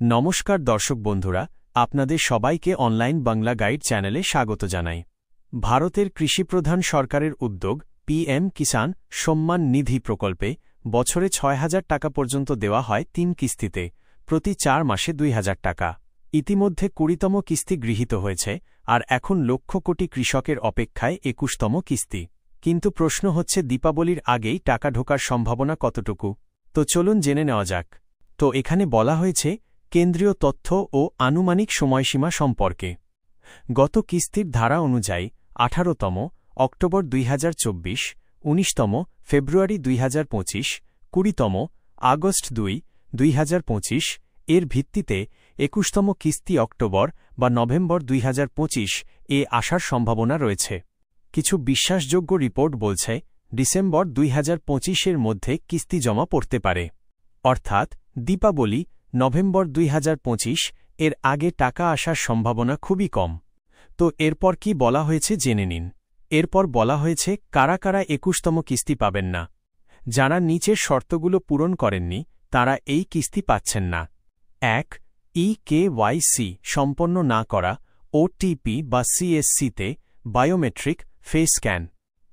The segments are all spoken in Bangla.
নমস্কার দর্শক বন্ধুরা, আপনাদের সবাইকে অনলাইন বাংলা গাইড চ্যানেলে স্বাগত জানাই। ভারতের কৃষিপ্রধান সরকারের উদ্যোগ পিএম কিষাণ সম্মান নিধি প্রকল্পে বছরে ৬,০০০ টাকা পর্যন্ত দেওয়া হয় ৩ কিস্তিতে, প্রতি ৪ মাসে ২,০০০ টাকা। ইতিমধ্যে ২০তম কিস্তি গৃহীত হয়েছে, আর এখন লক্ষ কোটি কৃষকের অপেক্ষায় ২১তম কিস্তি। কিন্তু প্রশ্ন হচ্ছে, দীপাবলির আগেই টাকা ঢোকার সম্ভাবনা কতটুকু? তো চলুন জেনে নেওয়া যাক। তো এখানে বলা হয়েছে কেন্দ্রীয় তথ্য ও আনুমানিক সময়সীমা সম্পর্কে। গত কিস্তির ধারা অনুযায়ী ১৮তম অক্টোবর ২০২৪, ১৯তম ফেব্রুয়ারি ২০২৫, ২০তম আগস্ট ২, ২০২৫ এর ভিত্তিতে ২১তম কিস্তি অক্টোবর বা নভেম্বর ২০২৫ এ আসার সম্ভাবনা রয়েছে। কিছু বিশ্বাসযোগ্য রিপোর্ট বলছে ডিসেম্বর ২০২৫ এর মধ্যে কিস্তি জমা পড়তে পারে, অর্থাৎ দীপাবলি নভেম্বর ২০২৫ এর আগে টাকা আসার সম্ভাবনা খুবই কম। তো এরপর কি বলা হয়েছে জেনে নিন। এরপর বলা হয়েছে কারা কারা ২১তম কিস্তি পাবেন না। যারা নিচের শর্তগুলো পূরণ করেননি তারা এই কিস্তি পাচ্ছেন না। ১. ইকেওয়াইসি সম্পন্ন না করা, ওটিপি বা সিএসসিতে বায়োমেট্রিক ফেস স্ক্যান।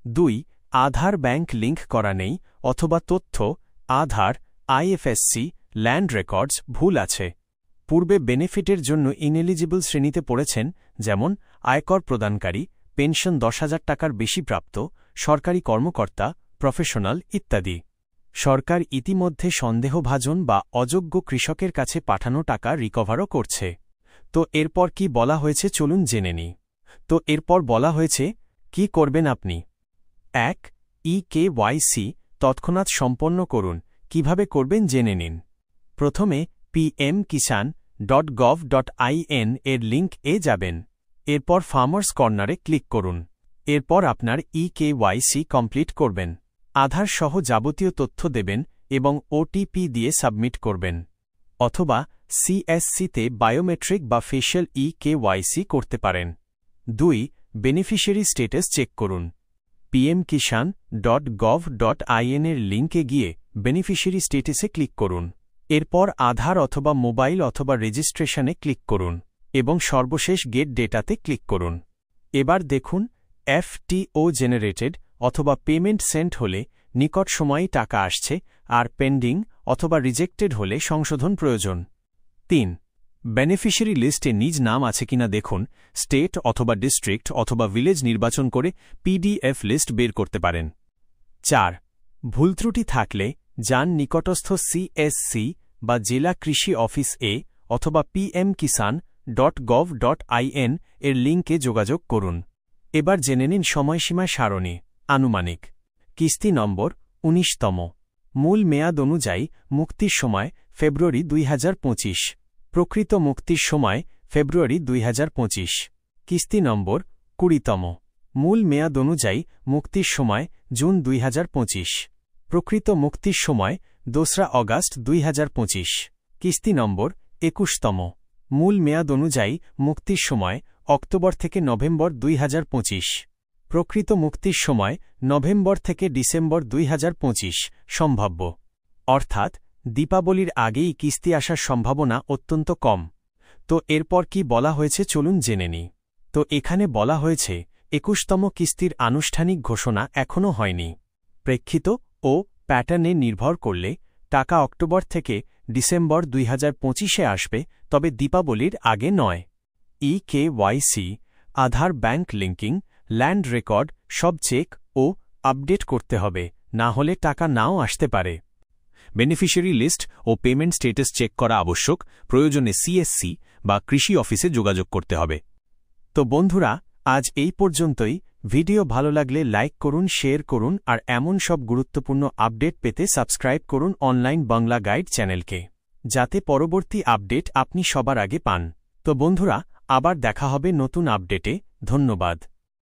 ২. আধার ব্যাংক লিঙ্ক করা নেই অথবা তথ্য আধার, আইএফএসসি, ল্যান্ড রেকর্ডস ভুল আছে। পূর্বে বেনিফিটের জন্য ইনএলিজিবল শ্রেণীতে পড়েছেন, যেমন আয়কর প্রদানকারী, পেনশন ১০,০০০ টাকার বেশি প্রাপ্ত, সরকারি কর্মকর্তা, প্রফেশনাল ইত্যাদি। সরকার ইতিমধ্যে সন্দেহভাজন বা অযোগ্য কৃষকের কাছে পাঠানো টাকা রিকভারও করছে। তো এরপর কি বলা হয়েছে চলুন জেনে নিই। তো এরপর বলা হয়েছে কি করবেন আপনি। ১. ইকেওয়াইসি তৎক্ষণাৎ সম্পন্ন করুন। কিভাবে করবেন জেনে নিন। প্রথমে pmkisan.gov.in এর লিঙ্ক এ যাবেন। এরপর ফার্মার্স কর্নারে ক্লিক করুন। এরপর আপনার ইকেওয়াইসি কমপ্লিট করবেন। আধার সহ যাবতীয় তথ্য দেবেন এবং ওটিপি দিয়ে সাবমিট করবেন। অথবা সিএসসিতে বায়োমেট্রিক বা ফেশিয়াল ইকেওয়াইসি করতে পারেন। ২. বেনিফিশিয়ারি স্ট্যাটাস চেক করুন। pmkisan.gov.in এর লিঙ্কে গিয়ে বেনিফিশিয়ারি স্ট্যাটাসে ক্লিক করুন। এরপর আধার অথবা মোবাইল অথবা রেজিস্ট্রেশনে ক্লিক করুন এবং সর্বশেষ গেট ডেটাতে ক্লিক করুন। এবার দেখুন এফটিও জেনারেটেড অথবা পেমেন্ট সেন্ট হলে নিকট সময়েই টাকা আসছে, আর পেন্ডিং অথবা রিজেক্টেড হলে সংশোধন প্রয়োজন। ৩. বেনিফিশিয়ারি লিস্টে নিজ নাম আছে কিনা দেখুন। স্টেট অথবা ডিস্ট্রিক্ট অথবা ভিলেজ নির্বাচন করে পিডিএফ লিস্ট বের করতে পারেন। ৪. ভুল ত্রুটি থাকলে যান নিকটস্থ সিএসসি বা জেলা কৃষি অফিস এ অথবা pmkisan.gov.in এর লিঙ্কে যোগাযোগ করুন। এবার জেনে নিন সময়সীমা সারণী। আনুমানিক কিস্তি নম্বর ১৯তম। মূল মেয়াদ অনুযায়ী মুক্তির সময় ফেব্রুয়ারি ২০২৫। প্রকৃত মুক্তির সময় ফেব্রুয়ারি ২০২৫। কিস্তি নম্বর ২০তম। মূল মেয়াদ অনুযায়ী মুক্তির সময় জুন ২০২৫। প্রকৃত মুক্তির সময় ২রা অগাস্ট ২০২৫। কিস্তি নম্বর ২১তম। মূল মেয়াদ অনুযায়ী মুক্তির সময় অক্টোবর থেকে নভেম্বর ২০২৫। প্রকৃত মুক্তির সময় নভেম্বর থেকে ডিসেম্বর ২০২৫ সম্ভাব্য, অর্থাৎ দীপাবলির আগেই কিস্তি আসার সম্ভাবনা অত্যন্ত কম। তো এরপর কি বলা হয়েছে চলুন জেনে নিই। তো এখানে বলা হয়েছে ২১তম কিস্তির আনুষ্ঠানিক ঘোষণা এখনও হয়নি। প্রেক্ষিত ও প্যাটার্নে নির্ভর করলে টাকা অক্টোবর থেকে ডিসেম্বর ২০২৫-এ আসবে, তবে দীপাবলির আগে নয়। ইকেওয়াইসি, আধার ব্যাংক লিঙ্কিং, ল্যান্ড রেকর্ড সব চেক ও আপডেট করতে হবে, না হলে টাকা নাও আসতে পারে। বেনিফিশিয়ারি লিস্ট ও পেমেন্ট স্ট্যাটাস চেক করা আবশ্যক। প্রয়োজনে সিএসসি বা কৃষি অফিসে যোগাযোগ করতে হবে। তো বন্ধুরা, আজ এই পর্যন্তই। ভিডিও ভালো লাগলে লাইক করুন, শেয়ার করুন, আর এমন সব গুরুত্বপূর্ণ আপডেট পেতে সাবস্ক্রাইব করুন অনলাইন বাংলা গাইড চ্যানেলকে, যাতে পরবর্তী আপডেট আপনি সবার আগে পান। তো বন্ধুরা, আবার দেখা হবে নতুন আপডেটে। ধন্যবাদ।